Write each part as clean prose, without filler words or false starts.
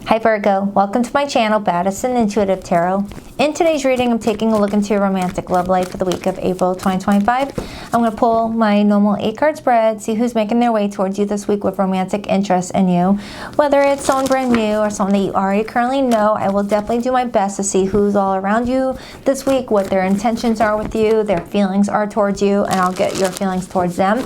Hi Virgo, welcome to my channel, Baddison Intuitive Tarot. In today's reading, I'm taking a look into your romantic love life for the week of April 2025. I'm going to pull my normal 8-card spread, see who's making their way towards you this week with romantic interest in you. Whether it's someone brand new or someone that you already currently know, I will definitely do my best to see who's all around you this week, what their intentions are with you, their feelings are towards you, and I'll get your feelings towards them.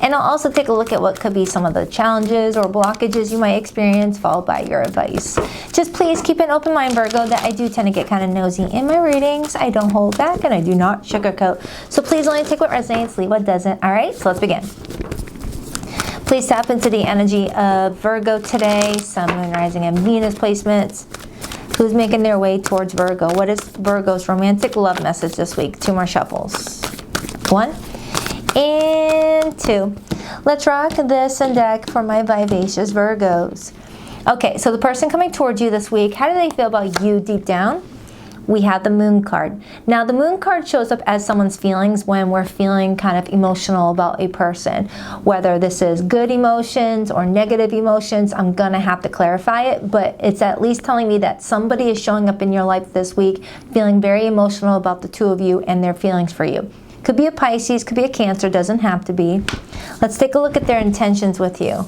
And I'll also take a look at what could be some of the challenges or blockages you might experience, followed by your advice. Just please keep an open mind, Virgo, that I do tend to get kind of nosy in my readings. I don't hold back and I do not sugarcoat. So please only take what resonates, leave what doesn't. All right, so let's begin. Please tap into the energy of Virgo today. Sun, Moon, Rising, and Venus placements. Who's making their way towards Virgo? What is Virgo's romantic love message this week? 2 more shuffles. 1 and 2. Let's rock this and deck for my vivacious Virgos. Okay, so the person coming towards you this week, how do they feel about you deep down? We have the Moon card. Now, the Moon card shows up as someone's feelings when we're feeling kind of emotional about a person. Whether this is good emotions or negative emotions, I'm gonna have to clarify it, but it's at least telling me that somebody is showing up in your life this week feeling very emotional about the two of you and their feelings for you. Could be a Pisces, could be a Cancer, doesn't have to be. Let's take a look at their intentions with you.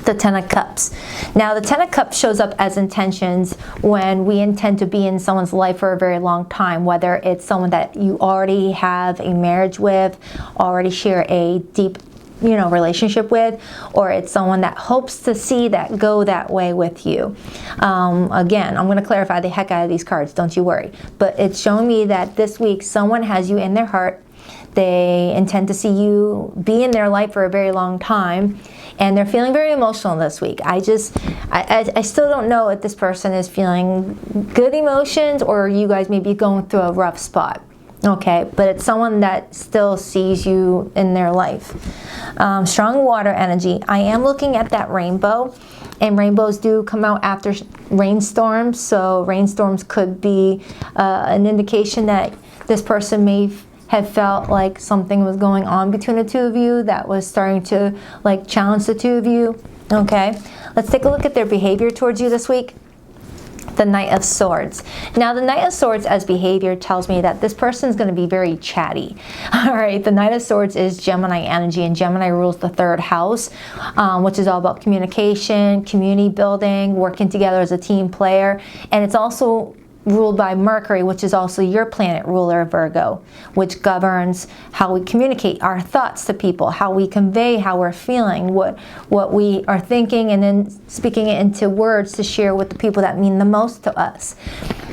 The 10 of Cups. Now, the 10 of Cups shows up as intentions when we intend to be in someone's life for a very long time, whether it's someone that you already have a marriage with, already share a deep, relationship with, or it's someone that hopes to see that go that way with you. Again, I'm going to clarify the heck out of these cards, don't you worry. But it's showing me that this week someone has you in their heart. They intend to see you be in their life for a very long time, and they're feeling very emotional this week. I still don't know if this person is feeling good emotions or you guys may be going through a rough spot. Okay, but it's someone that still sees you in their life. Strong water energy. I am looking at that rainbow, and rainbows do come out after rainstorms, so rainstorms could be an indication that this person may have felt like something was going on between the two of you that was starting to challenge the two of you. Okay, let's take a look at their behavior towards you this week. The Knight of Swords. Now, the Knight of Swords as behavior tells me that this person is going to be very chatty. All right, the Knight of Swords is Gemini energy, and Gemini rules the 3rd house, which is all about communication, community building, working together as a team player, and it's also ruled by Mercury, which is also your planet ruler, Virgo, which governs how we communicate our thoughts to people, how we convey how we're feeling, what we are thinking, and then speaking it into words to share with the people that mean the most to us.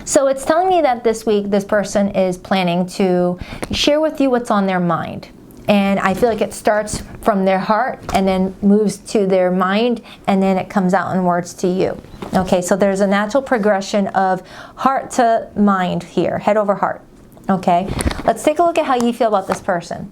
So it's telling me that this week this person is planning to share with you what's on their mind. And I feel like it starts from their heart and then moves to their mind, and then it comes out in words to you. Okay, so there's a natural progression of heart to mind here, head over heart. Okay, let's take a look at how you feel about this person.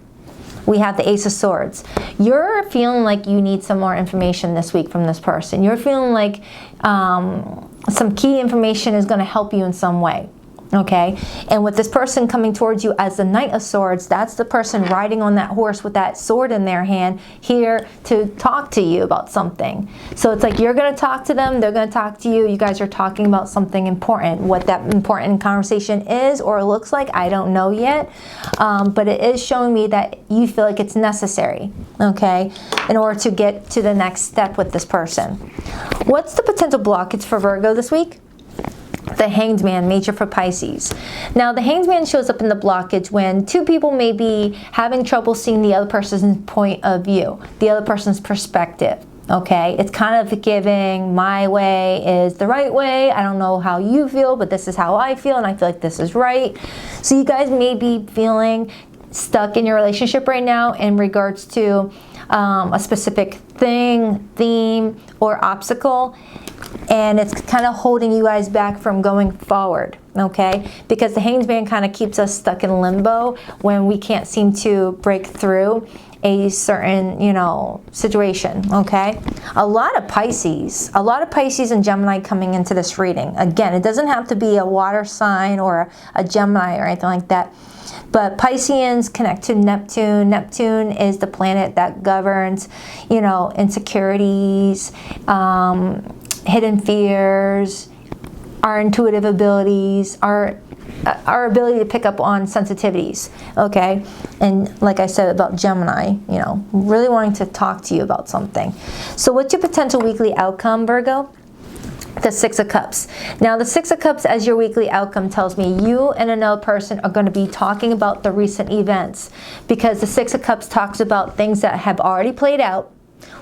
We have the Ace of Swords. You're feeling like you need some more information this week from this person. You're feeling like some key information is going to help you in some way. Okay, and with this person coming towards you as the Knight of Swords, that's the person riding on that horse with that sword in their hand here to talk to you about something. So it's like you're going to talk to them, they're going to talk to you, you guys are talking about something important. What that important conversation is or looks like, I don't know yet, but it is showing me that you feel like it's necessary, okay, in order to get to the next step with this person. What's the potential blockage for Virgo this week? The Hanged Man, major for Pisces. Now, the Hanged Man shows up in the blockage when two people may be having trouble seeing the other person's point of view, the other person's perspective. Okay, it's kind of giving my way is the right way. I don't know how you feel, but this is how I feel, and I feel like this is right. So you guys may be feeling stuck in your relationship right now in regards to a specific thing, theme, or obstacle, and it's kind of holding you guys back from going forward, okay? Because the Hanged Man kind of keeps us stuck in limbo when we can't seem to break through a certain, situation, okay? A lot of Pisces and Gemini coming into this reading. Again, it doesn't have to be a water sign or a Gemini or anything like that. But Pisceans connect to Neptune. Neptune is the planet that governs, insecurities, hidden fears, our intuitive abilities, our ability to pick up on sensitivities, okay? And like I said about Gemini, you know, really wanting to talk to you about something. So what's your potential weekly outcome, Virgo? The Six of Cups. Now, the Six of Cups as your weekly outcome tells me you and another person are going to be talking about the recent events, because the Six of Cups talks about things that have already played out,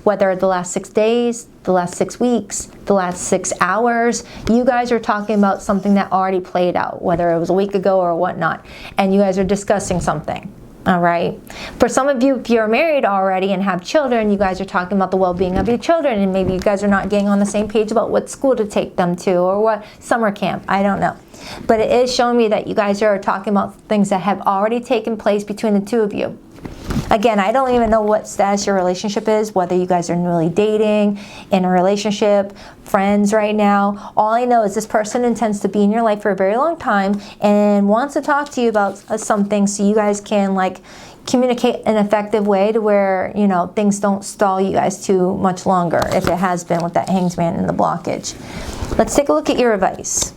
whether the last 6 days, the last 6 weeks, the last 6 hours. You guys are talking about something that already played out, whether it was a week ago or whatnot, and you guys are discussing something. All right. For some of you, if you're married already and have children, you guys are talking about the well-being of your children, and maybe you guys are not getting on the same page about what school to take them to or what summer camp. I don't know. But it is showing me that you guys are talking about things that have already taken place between the two of you. Again, I don't even know what status your relationship is, whether you guys are newly dating, in a relationship, friends right now. All I know is this person intends to be in your life for a very long time and wants to talk to you about something so you guys can like communicate an effective way to where, you know, things don't stall you guys too much longer, if it has been with that Hanged Man and the blockage. Let's take a look at your advice.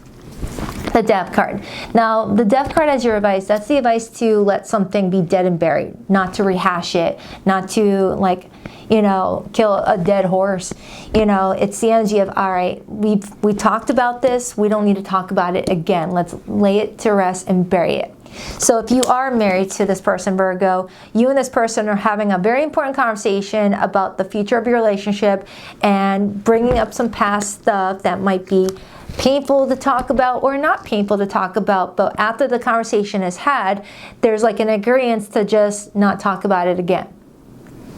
The Death card. Now, the Death card as your advice, that's the advice to let something be dead and buried, not to rehash it, not to, like, you know, kill a dead horse. You know, it's the energy of, all right, we talked about this, we don't need to talk about it again. Let's lay it to rest and bury it. So if you are married to this person, Virgo, you and this person are having a very important conversation about the future of your relationship and bringing up some past stuff that might be painful to talk about or not painful to talk about, but after the conversation is had, there's like an agreement to just not talk about it again.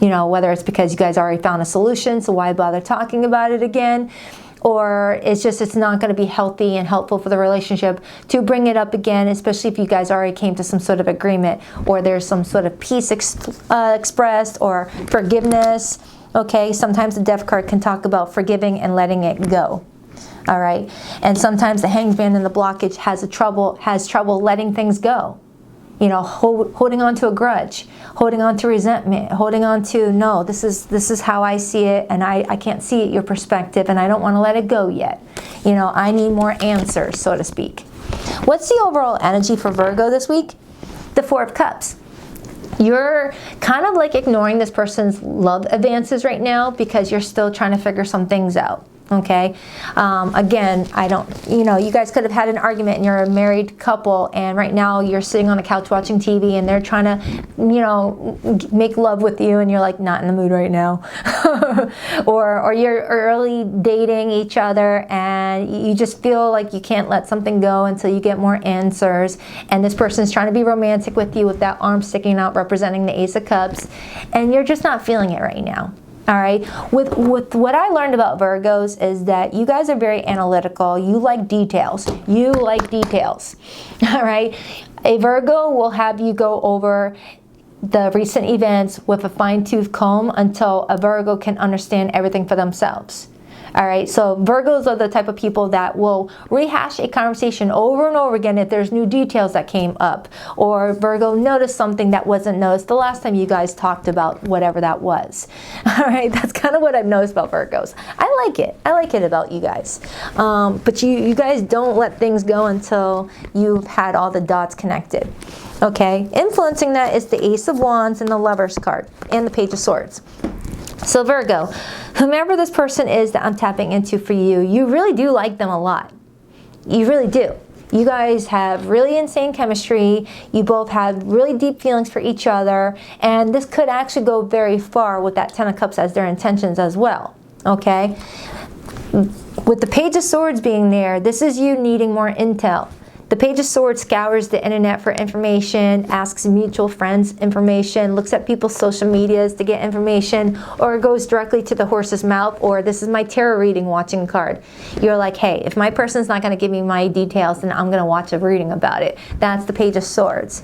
You know, whether it's because you guys already found a solution, so why bother talking about it again? Or it's just, it's not going to be healthy and helpful for the relationship to bring it up again, especially if you guys already came to some sort of agreement, or there's some sort of peace expressed, or forgiveness. Okay, sometimes the Death card can talk about forgiving and letting it go. All right, and sometimes the Hanged Man and the blockage has trouble letting things go. You know, holding on to a grudge, holding on to resentment, holding on to, no, this is how I see it, and I can't see it your perspective, and I don't want to let it go yet. You know, I need more answers, so to speak. What's the overall energy for Virgo this week? The Four of Cups. You're kind of like ignoring this person's love advances right now because you're still trying to figure some things out. Okay, again, I don't, you know, you guys could have had an argument and you're a married couple and right now you're sitting on the couch watching TV and they're trying to, you know, make love with you and you're like, not in the mood right now. or you're early dating each other and you just feel like you can't let something go until you get more answers, and this person's trying to be romantic with you with that arm sticking out representing the Ace of Cups, and you're just not feeling it right now. All right, with what I learned about Virgos is that you guys are very analytical. You like details. You like details. All right, a Virgo will have you go over the recent events with a fine-tooth comb until a Virgo can understand everything for themselves. All right, so Virgos are the type of people that will rehash a conversation over and over again if there's new details that came up, or Virgo noticed something that wasn't noticed the last time you guys talked about whatever that was. All right, that's kind of what I've noticed about Virgos. I like it. I like it about you guys. But you guys don't let things go until you've had all the dots connected. Okay, influencing that is the Ace of Wands and the Lover's card and the Page of Swords. So Virgo, whomever this person is that I'm tapping into for you, you really do like them a lot. You really do. You guys have really insane chemistry. You both have really deep feelings for each other. And this could actually go very far with that Ten of Cups as their intentions as well. Okay? With the Page of Swords being there, this is you needing more intel. The Page of Swords scours the internet for information, asks mutual friends information, looks at people's social medias to get information, or goes directly to the horse's mouth, or this is my tarot reading watching card. You're like, hey, if my person's not going to give me my details, then I'm going to watch a reading about it. That's the Page of Swords.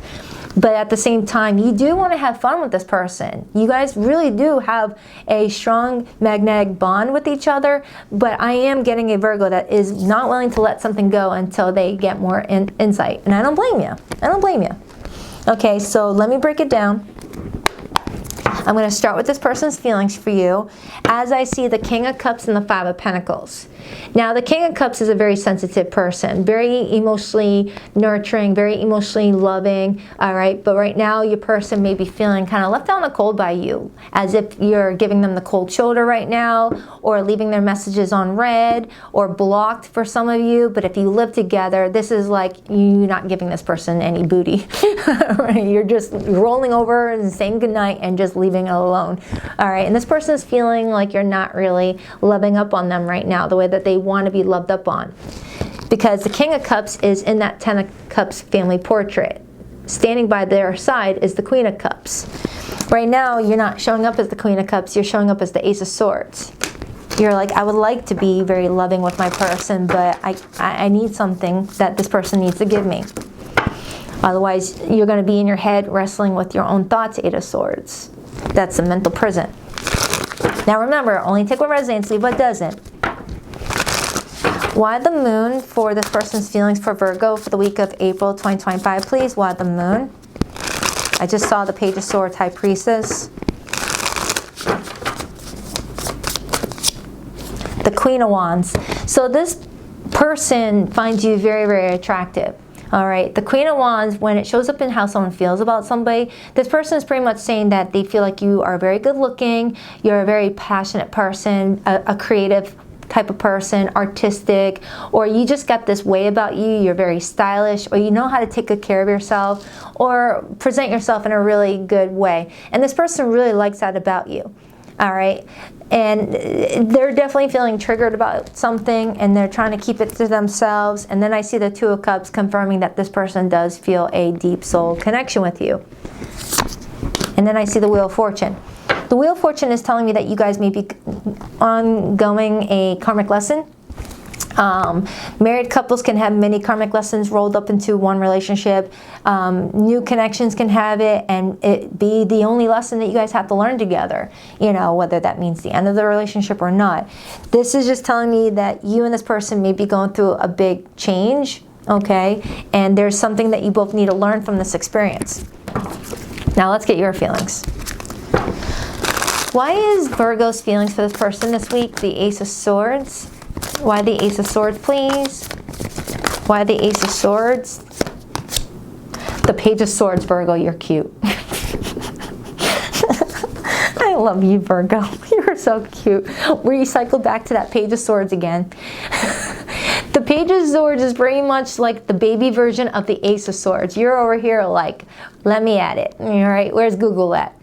But at the same time, you do want to have fun with this person. You guys really do have a strong magnetic bond with each other, but I am getting a Virgo that is not willing to let something go until they get more insight. And I don't blame you. I don't blame you. Okay, so let me break it down. I'm going to start with this person's feelings for you as I see the King of Cups and the Five of Pentacles. Now, the King of Cups is a very sensitive person, very emotionally nurturing, very emotionally loving, all right? But right now, your person may be feeling kind of left out in the cold by you, as if you're giving them the cold shoulder right now, or leaving their messages on read, or blocked for some of you. But if you live together, this is like you not giving this person any booty, right? You're just rolling over and saying goodnight and just leaving it alone, all right? And this person is feeling like you're not really loving up on them right now the way that they want to be loved up on, because the King of Cups is in that 10 of Cups family portrait. Standing by their side is the Queen of Cups. Right now, you're not showing up as the Queen of Cups, you're showing up as the Ace of Swords. You're like, I would like to be very loving with my person, but I need something that this person needs to give me. Otherwise, you're going to be in your head wrestling with your own thoughts, Eight of Swords. That's a mental prison. Now remember, only take what resonates, leave what doesn't. Why the Moon for this person's feelings for Virgo for the week of April 2025, please? Why the Moon? I just saw the Page of Swords, High Priestess. The Queen of Wands. So this person finds you very, very attractive. All right, the Queen of Wands, when it shows up in how someone feels about somebody, this person is pretty much saying that they feel like you are very good looking, you're a very passionate person, a creative type of person, artistic, or you just got this way about you, you're very stylish, or you know how to take good care of yourself, or present yourself in a really good way. And this person really likes that about you. All right, and they're definitely feeling triggered about something, and they're trying to keep it to themselves. And then I see the Two of Cups confirming that this person does feel a deep soul connection with you. And then I see the Wheel of Fortune. The Wheel of Fortune is telling me that you guys may be ongoing a karmic lesson. Married couples can have many karmic lessons rolled up into one relationship. New connections can have it, and it be the only lesson that you guys have to learn together, you know, whether that means the end of the relationship or not. This is just telling me that you and this person may be going through a big change, okay? And there's something that you both need to learn from this experience. Now let's get your feelings. Why is Virgo's feelings for this person this week the Ace of Swords? Why the Ace of Swords, please? Why the Ace of Swords? The Page of Swords, Virgo, you're cute. I love you, Virgo. You're so cute. We cycle back to that Page of Swords again. The Page of Swords is very much like the baby version of the Ace of Swords. You're over here like, let me at it. All right, where's Google at?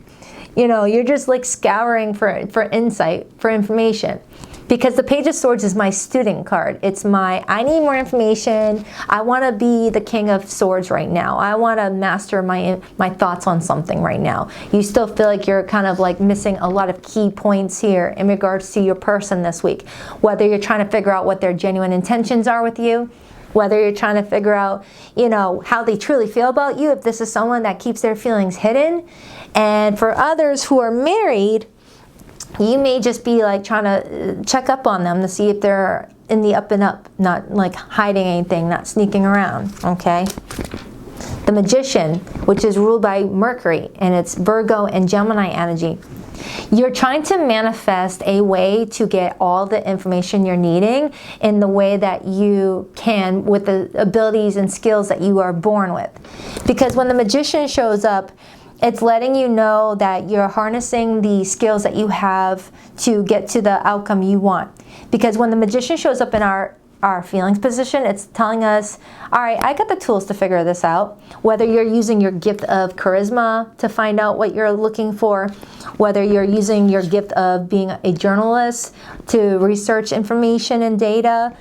You know, you're just like scouring for insight, for information. Because the Page of Swords is my student card. It's my, I need more information. I want to be the King of Swords right now. I want to master my thoughts on something right now. You still feel like you're kind of like missing a lot of key points here in regards to your person this week. Whether you're trying to figure out what their genuine intentions are with you, whether you're trying to figure out, you know, how they truly feel about you, if this is someone that keeps their feelings hidden. And for others who are married, you may just be like trying to check up on them to see if they're in the up and up, not like hiding anything, not sneaking around, okay? The Magician, which is ruled by Mercury, and it's Virgo and Gemini energy. You're trying to manifest a way to get all the information you're needing in the way that you can with the abilities and skills that you are born with. Because when the Magician shows up, it's letting you know that you're harnessing the skills that you have to get to the outcome you want. Because when the Magician shows up in our feelings position, it's telling us, all right, I got the tools to figure this out. Whether you're using your gift of charisma to find out what you're looking for, whether you're using your gift of being a journalist to research information and data,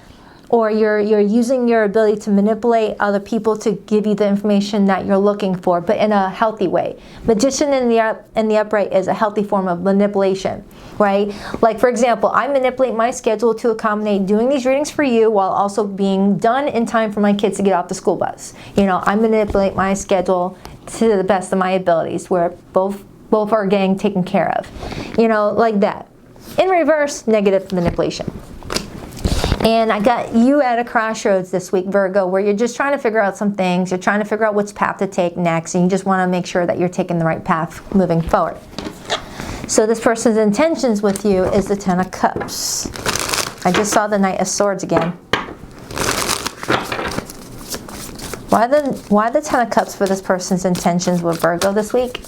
or you're using your ability to manipulate other people to give you the information that you're looking for, but in a healthy way. Magician in the upright is a healthy form of manipulation, right? Like, for example, I manipulate my schedule to accommodate doing these readings for you while also being done in time for my kids to get off the school bus. You know, I manipulate my schedule to the best of my abilities where both are getting taken care of. You know, like that. In reverse, negative manipulation. And I got you at a crossroads this week, Virgo, where you're just trying to figure out some things. You're trying to figure out which path to take next, and you just want to make sure that you're taking the right path moving forward. So this person's intentions with you is the Ten of Cups. I just saw the Knight of Swords again. Why the Ten of Cups for this person's intentions with Virgo this week?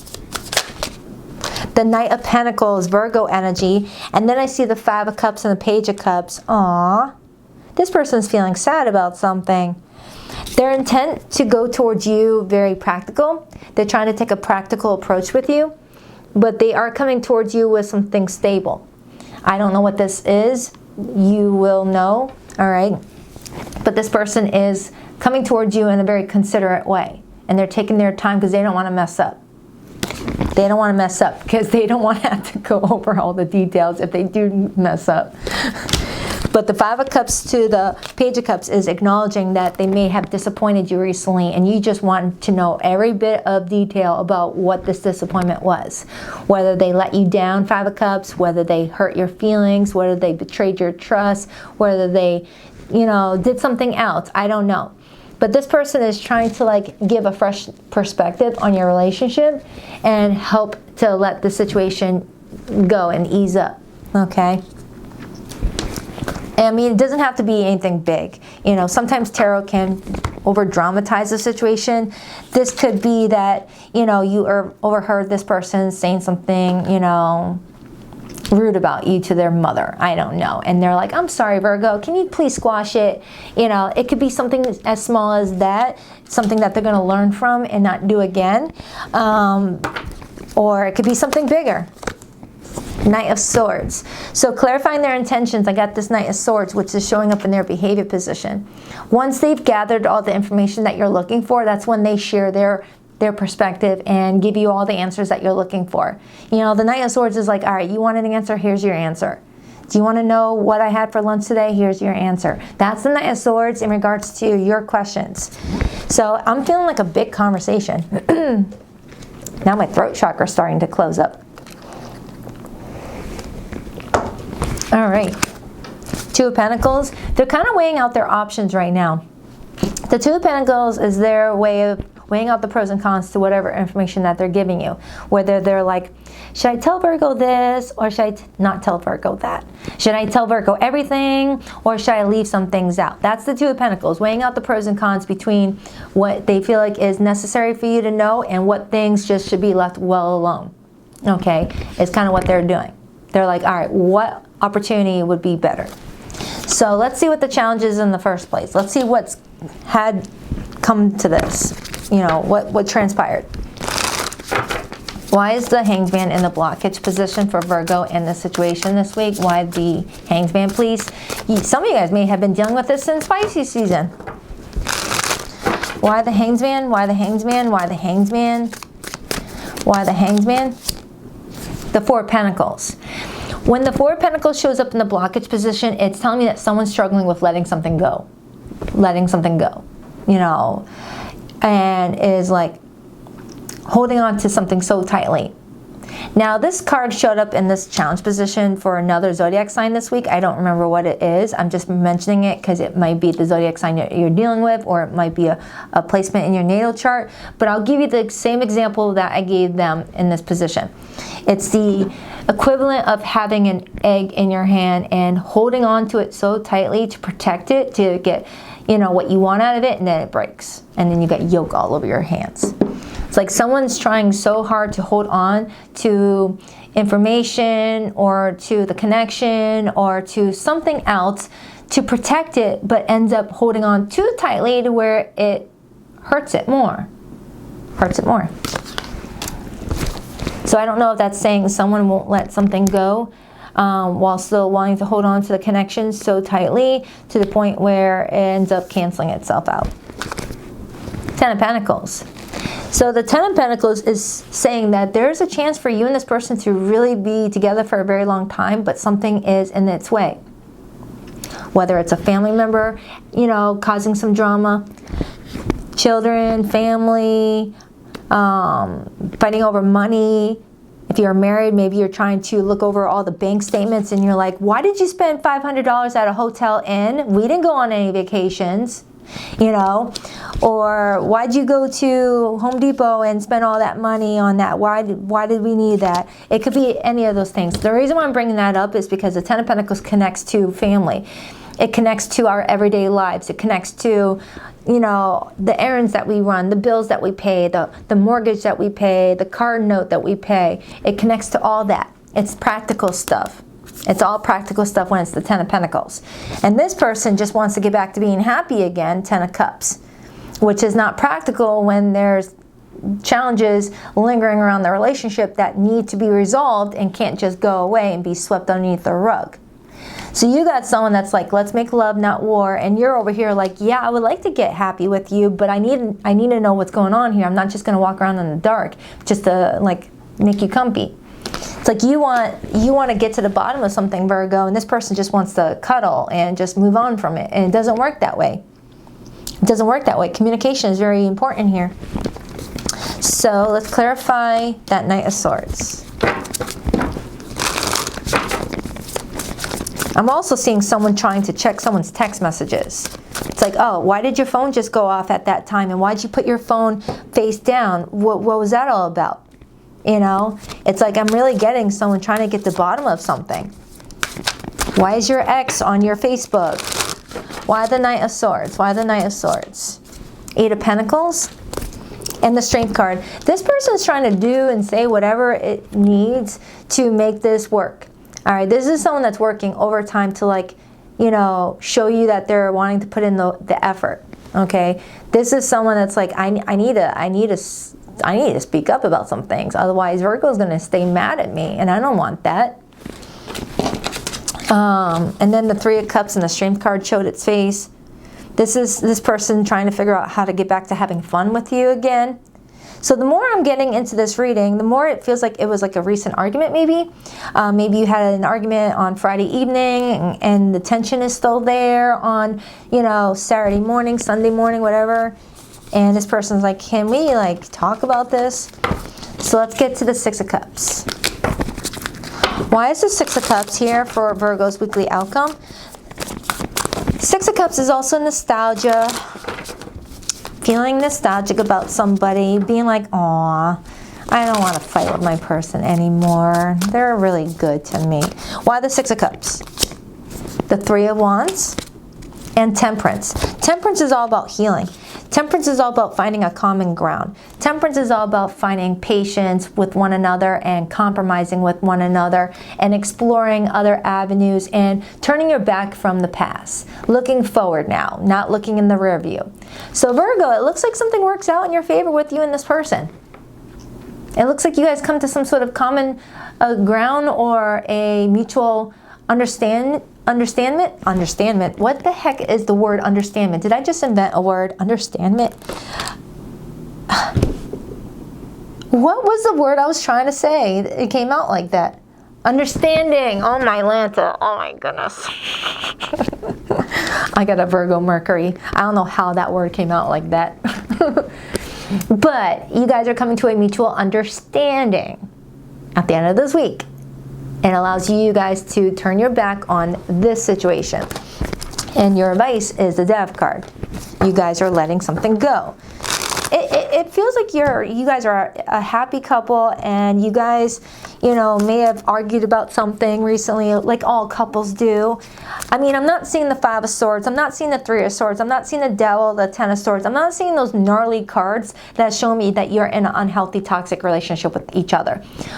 The Knight of Pentacles, Virgo energy, and then I see the Five of Cups and the Page of Cups. Aww. This person's feeling sad about something. Their intent to go towards you, very practical. They're trying to take a practical approach with you, but they are coming towards you with something stable. I don't know what this is. You will know, all right? But this person is coming towards you in a very considerate way, and they're taking their time because they don't want to mess up. They don't want to mess up because they don't want to have to go over all the details if they do mess up. But the Five of Cups to the Page of Cups is acknowledging that they may have disappointed you recently, and you just want to know every bit of detail about what this disappointment was. Whether they let you down, Five of Cups, whether they hurt your feelings, whether they betrayed your trust, whether they, you know, did something else. I don't know. But this person is trying to like give a fresh perspective on your relationship and help to let the situation go and ease up, okay? I mean, it doesn't have to be anything big. You know, sometimes tarot can over-dramatize the situation. This could be that, you know, you overheard this person saying something, you know, rude about you to their mother. I don't know. And they're like, I'm sorry, Virgo, can you please squash it? You know, it could be something as small as that, something that they're going to learn from and not do again. Or it could be something bigger. Knight of Swords. So clarifying their intentions, I got this Knight of Swords, which is showing up in their behavior position. Once they've gathered all the information that you're looking for, that's when they share their perspective and give you all the answers that you're looking for. You know, the Knight of Swords is like, all right, you wanted an answer, here's your answer. Do you want to know what I had for lunch today? Here's your answer. That's the Knight of Swords in regards to your questions. So I'm feeling like a big conversation. Now my throat chakra is starting to close up. All right, Two of Pentacles. They're kind of weighing out their options right now. The Two of Pentacles is their way of weighing out the pros and cons to whatever information that they're giving you. Whether they're like, should I tell Virgo this or should I not tell Virgo that? Should I tell Virgo everything or should I leave some things out? That's the Two of Pentacles, weighing out the pros and cons between what they feel like is necessary for you to know and what things just should be left well alone. Okay, it's kind of what they're doing. They're like, all right, what opportunity would be better? So let's see what the challenge is in the first place. Let's see what's had come to this. You know, what transpired. Why is the Hanged Man in the blockage position for Virgo in this situation this week? Why the Hanged Man, please? Some of you guys may have been dealing with this in spicy season. Why the Hanged Man? Why the Hanged Man? Why the Hanged Man? Why the Hanged Man? The Four of Pentacles. When the Four of Pentacles shows up in the blockage position, it's telling me that someone's struggling with letting something go. Letting something go, you know, and is like holding on to something so tightly. Now, this card showed up in this challenge position for another zodiac sign this week. I don't remember what it is. I'm just mentioning it because it might be the zodiac sign that you're dealing with, or it might be a placement in your natal chart. But I'll give you the same example that I gave them in this position. It's the equivalent of having an egg in your hand and holding on to it so tightly to protect it, to get, you know, what you want out of it, and then it breaks. And then you got yolk all over your hands. It's like someone's trying so hard to hold on to information or to the connection or to something else to protect it, but ends up holding on too tightly to where it hurts it more. Hurts it more. So I don't know if that's saying someone won't let something go while still wanting to hold on to the connection so tightly to the point where it ends up canceling itself out. Ten of Pentacles. So the Ten of Pentacles is saying that there's a chance for you and this person to really be together for a very long time, but something is in its way. Whether it's a family member, you know, causing some drama, children, family, fighting over money. If you're married, maybe you're trying to look over all the bank statements and you're like, why did you spend $500 at a Hotel Inn? We didn't go on any vacations. you know? Or why'd you go to Home Depot and spend all that money on that? Why did we need that? It could be any of those things. The reason why I'm bringing that up is because the Ten of Pentacles connects to family. It connects to our everyday lives. It connects to, you know, the errands that we run, the bills that we pay, the mortgage that we pay, the car note that we pay. It connects to all that. It's practical stuff. It's all practical stuff when it's the Ten of Pentacles. And this person just wants to get back to being happy again, Ten of Cups, which is not practical when there's challenges lingering around the relationship that need to be resolved and can't just go away and be swept underneath the rug. So you got someone that's like, let's make love, not war, and you're over here like, yeah, I would like to get happy with you, but I need to know what's going on here. I'm not just going to walk around in the dark just to like make you comfy. It's like you want to get to the bottom of something, Virgo, and this person just wants to cuddle and just move on from it, and it doesn't work that way. It doesn't work that way. Communication is very important here. So let's clarify that Knight of Swords. I'm also seeing someone trying to check someone's text messages. It's like, oh, why did your phone just go off at that time? And why'd you put your phone face down? What was that all about? You know, it's like I'm really getting someone trying to get to the bottom of something. Why is your ex on your Facebook? Why the Knight of Swords? Why the Knight of Swords? Eight of Pentacles and the Strength card. This person is trying to do and say whatever it needs to make this work. All right, this is someone that's working overtime to, like, you know, show you that they're wanting to put in the effort. Okay, this is someone that's like, I need to speak up about some things. Otherwise, Virgo is going to stay mad at me, and I don't want that. And then the Three of Cups and the Strength card showed its face. This is this person trying to figure out how to get back to having fun with you again. So the more I'm getting into this reading, the more it feels like it was like a recent argument maybe. Maybe you had an argument on Friday evening and the tension is still there on, you know, Saturday morning, Sunday morning, whatever. And this person's like, can we like talk about this? So let's get to the Six of Cups. Why is the Six of Cups here for Virgo's weekly outcome? Six of Cups is also nostalgia. Feeling nostalgic about somebody, being like, aw, I don't want to fight with my person anymore. They're really good to me. Why the Six of Cups? The Three of Wands and Temperance. Temperance is all about healing. Temperance is all about finding a common ground. Temperance is all about finding patience with one another and compromising with one another and exploring other avenues and turning your back from the past. Looking forward now, not looking in the rear view. So Virgo, it looks like something works out in your favor with you and this person. It looks like you guys come to some sort of common ground or a mutual understandment. What the heck is the word understandment? Did I just invent a word? Understandment? What was the word I was trying to say? It came out like that. Understanding. Oh my Lanta. Oh my goodness. I got a Virgo Mercury. I don't know how that word came out like that. But you guys are coming to a mutual understanding at the end of this week. It allows you guys to turn your back on this situation. And your advice is the Death card. You guys are letting something go. It feels like you guys are a happy couple, and you guys, you know, may have argued about something recently, like all couples do. I mean, I'm not seeing the Five of Swords. I'm not seeing the Three of Swords. I'm not seeing the Devil, the Ten of Swords. I'm not seeing those gnarly cards that show me that you're in an unhealthy, toxic relationship with each other.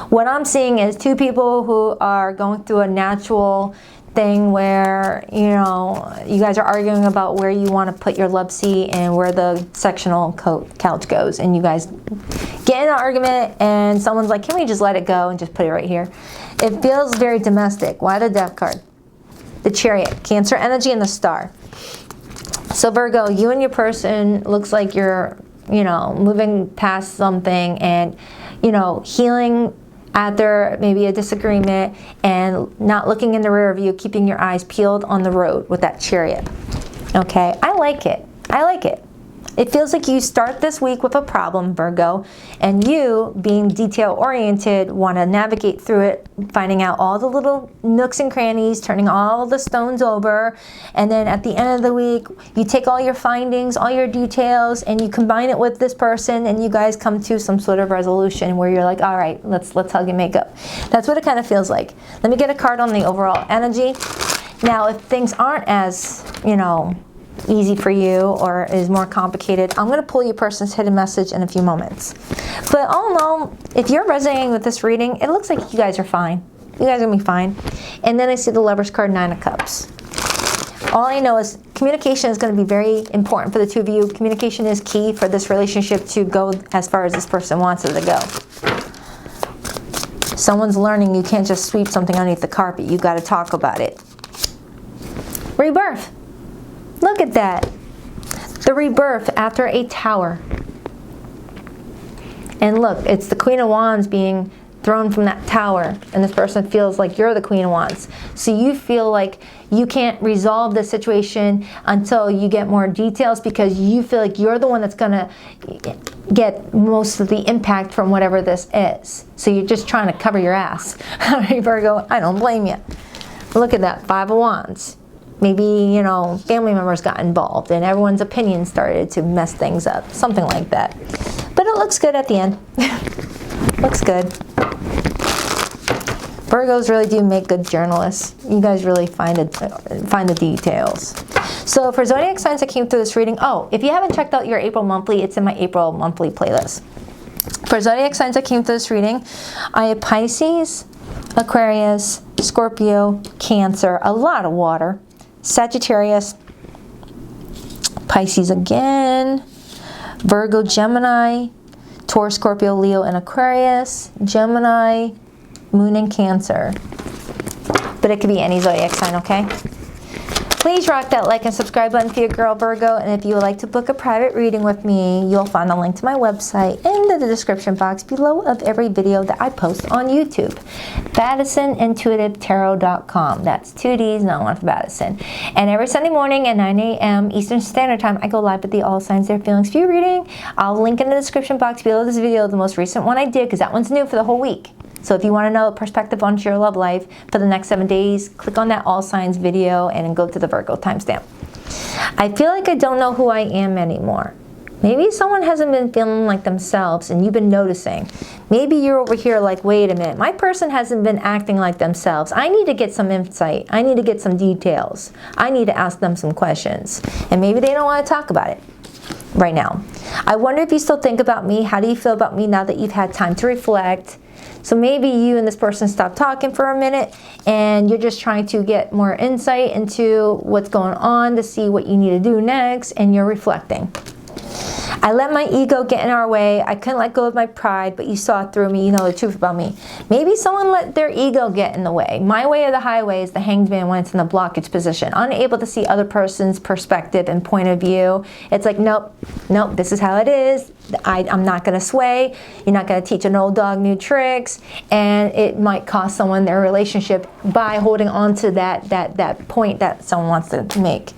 What I'm seeing is two people who are going through a natural thing where, you know, you guys are arguing about where you want to put your love seat and where the sectional couch goes, and you guys get in an argument and someone's like, can we just let it go and just put it right here? It feels very domestic. Why the Death card? The Chariot, Cancer energy, and the Star. So Virgo, you and your person looks like you're, you know, moving past something and, you know, healing after maybe a disagreement and not looking in the rear view, keeping your eyes peeled on the road with that Chariot. Okay, I like it. I like it. It feels like you start this week with a problem, Virgo, and you, being detail-oriented, want to navigate through it, finding out all the little nooks and crannies, turning all the stones over, and then at the end of the week, you take all your findings, all your details, and you combine it with this person, and you guys come to some sort of resolution where you're like, all right, let's hug and make up. That's what it kind of feels like. Let me get a card on the overall energy. Now, if things aren't as, you know, easy for you or is more complicated, I'm going to pull your person's hidden message in a few moments. But all in all, if you're resonating with this reading, it looks like you guys are fine. You guys are going to be fine. And then I see the Lover's card, 9 of Cups. All I know is communication is going to be very important for the two of you. Communication is key for this relationship to go as far as this person wants it to go. Someone's learning you can't just sweep something underneath the carpet. You got to talk about it. Rebirth. Look at that. The rebirth after a tower. And look, it's the Queen of Wands being thrown from that tower. And this person feels like you're the Queen of Wands. So you feel like you can't resolve the situation until you get more details because you feel like you're the one that's going to get most of the impact from whatever this is. So you're just trying to cover your ass. All right, Virgo, I don't blame you. Look at that, 5 of Wands. Maybe, you know, family members got involved and everyone's opinion started to mess things up. Something like that. But it looks good at the end. Looks good. Virgos really do make good journalists. You guys really find the details. So for zodiac signs that came through this reading, oh, if you haven't checked out your April monthly, it's in my April monthly playlist. For zodiac signs that came through this reading, I have Pisces, Aquarius, Scorpio, Cancer, a lot of water. Sagittarius, Pisces again, Virgo, Gemini, Taurus, Scorpio, Leo, and Aquarius, Gemini, Moon, and Cancer. But it could be any zodiac sign, okay? Please rock that like and subscribe button for your girl Virgo, and if you would like to book a private reading with me, you'll find a link to my website in the description box below of every video that I post on YouTube. BaddisonIntuitiveTarot.com. That's 2 D's, not one for Baddison. And every Sunday morning at 9 a.m. Eastern Standard Time, I go live with the All Signs Their Feelings View reading. I'll link in the description box below this video the most recent one I did, because that one's new for the whole week. So if you want to know a perspective on your love life for the next 7 days, click on that All Signs video and go to the Virgo timestamp. I feel like I don't know who I am anymore. Maybe someone hasn't been feeling like themselves and you've been noticing. Maybe you're over here like, wait a minute, my person hasn't been acting like themselves. I need to get some insight. I need to get some details. I need to ask them some questions. And maybe they don't want to talk about it right now. I wonder if you still think about me. How do you feel about me now that you've had time to reflect? So maybe you and this person stop talking for a minute and you're just trying to get more insight into what's going on to see what you need to do next, and you're reflecting. I let my ego get in our way. I couldn't let go of my pride, but you saw it through me. You know the truth about me. Maybe someone let their ego get in the way. My way or the highway is the hanged man when it's in the blockage position, unable to see other person's perspective and point of view. It's like, nope, nope, this is how it is. I'm not going to sway. You're not going to teach an old dog new tricks, and it might cost someone their relationship by holding on to that point that someone wants to make.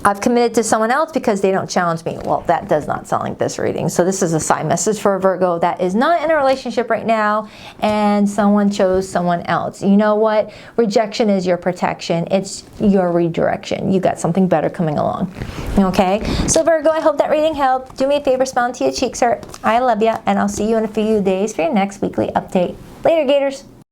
I've committed to someone else because they don't challenge me. Well, that does not sound like this reading. So this is a side message for a Virgo that is not in a relationship right now and someone chose someone else. You know what? Rejection is your protection. It's your redirection. You got something better coming along. Okay? So Virgo, I hope that reading helped. Do me a favor, smile until your cheeks hurt. I love you, and I'll see you in a few days for your next weekly update. Later, Gators.